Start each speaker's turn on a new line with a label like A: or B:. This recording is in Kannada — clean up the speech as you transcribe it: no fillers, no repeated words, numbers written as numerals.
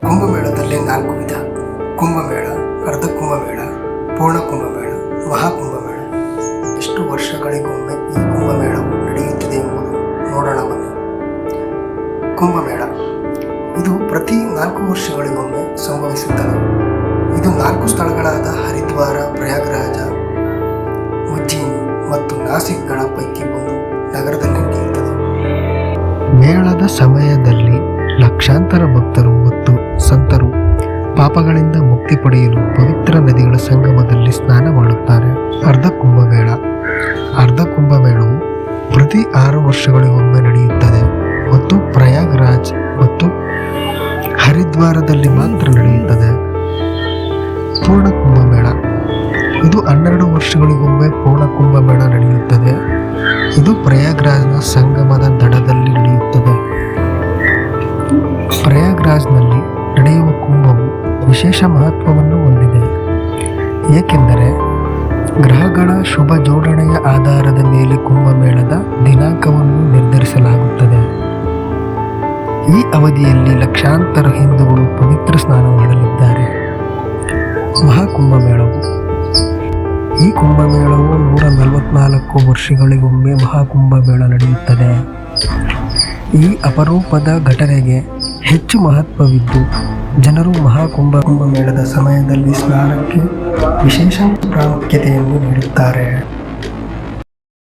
A: ಕುಂಭಮೇಳದಲ್ಲಿ 4 ವಿಧ: ಕುಂಭಮೇಳ, ಅರ್ಧ ಕುಂಭಮೇಳ, ಪೂರ್ಣ ಕುಂಭಮೇಳ, ಮಹಾಕುಂಭಮೇಳ. ಎಷ್ಟು ವರ್ಷಗಳಿಗೊಮ್ಮೆ ಈ ಕುಂಭಮೇಳವು ನಡೆಯುತ್ತದೆ ಎಂಬುದು ನೋಡೋಣ ಬನ್ನಿ. ಕುಂಭಮೇಳ ಇದು ಪ್ರತಿ 4 ವರ್ಷಗಳಿಗೊಮ್ಮೆ ಸಂಭವಿಸುತ್ತದೆ. ಇದು 4 ಸ್ಥಳಗಳಾದ ಹರಿದ್ವಾರ, ಪ್ರಯಾಗರಾಜ, ಉಜ್ಜಯಿನಿ ಮತ್ತು ನಾಸಿಕ್ಗಳ ಪೈಕಿ ಒಂದು ನಗರದಲ್ಲಿ ನಡೆಯುತ್ತದೆ. ಮೇಳದ ಸಮಯದಲ್ಲಿ ಲಕ್ಷಾಂತರ ಭಕ್ತರು ಮತ್ತು ಸಂತರು ಪಾಪಗಳಿಂದ ಮುಕ್ತಿ ಪಡೆಯಲು ಪವಿತ್ರ ನದಿಗಳ ಸಂಗಮದಲ್ಲಿ ಸ್ನಾನ ಮಾಡುತ್ತಾರೆ. ಅರ್ಧ ಕುಂಭಮೇಳ ಕುಂಭಮೇಳವು ಪ್ರತಿ 6 ವರ್ಷಗಳಿಗೊಮ್ಮೆ ನಡೆಯುತ್ತದೆ ಮತ್ತು ಪ್ರಯಾಗರಾಜ್ ಮತ್ತು ಹರಿದ್ವಾರದಲ್ಲಿ ಮಾತ್ರ ನಡೆಯುತ್ತದೆ. ಪೂರ್ಣ ಕುಂಭಮೇಳ ಇದು 12 ವರ್ಷಗಳಿಗೊಮ್ಮೆ ಪೂರ್ಣ ಕುಂಭಮೇಳ ನಡೆಯುತ್ತದೆ. ಇದು ಪ್ರಯಾಗರಾಜ್ನ ಸಂಗಮದ ದಡದಲ್ಲಿ ನಡೆಯುತ್ತದೆ. ಪ್ರಯಾಗರಾಜ್ನಲ್ಲಿ ನಡೆಯುವ ಕುಂಭವು ವಿಶೇಷ ಮಹತ್ವವನ್ನು ಹೊಂದಿದೆ, ಏಕೆಂದರೆ ಗ್ರಹಗಳ ಶುಭ ಜೋಡಣೆಯ ಆಧಾರದ ಮೇಲೆ ಕುಂಭಮೇಳದ ದಿನಾಂಕವನ್ನು ನಿರ್ಧರಿಸಲಾಗುತ್ತದೆ. ಈ ಅವಧಿಯಲ್ಲಿ ಲಕ್ಷಾಂತರ ಹಿಂದೂಗಳು ಪವಿತ್ರ ಸ್ನಾನ ಮಾಡಲಿದ್ದಾರೆ. ಮಹಾಕುಂಭಮೇಳವು ಈ ಕುಂಭಮೇಳವು 144 ವರ್ಷಗಳಿಗೊಮ್ಮೆ ಮಹಾಕುಂಭಮೇಳ ನಡೆಯುತ್ತದೆ. ಈ ಅಪರೂಪದ ಘಟನೆಗೆ ಹೆಚ್ಚು ಮಹತ್ವವಿದ್ದು, ಜನರು ಕುಂಭಮೇಳದ ಸಮಯದಲ್ಲಿ ಸ್ನಾನಕ್ಕೆ ವಿಶೇಷ ಪ್ರಾಮುಖ್ಯತೆಯನ್ನು ನೀಡುತ್ತಾರೆ.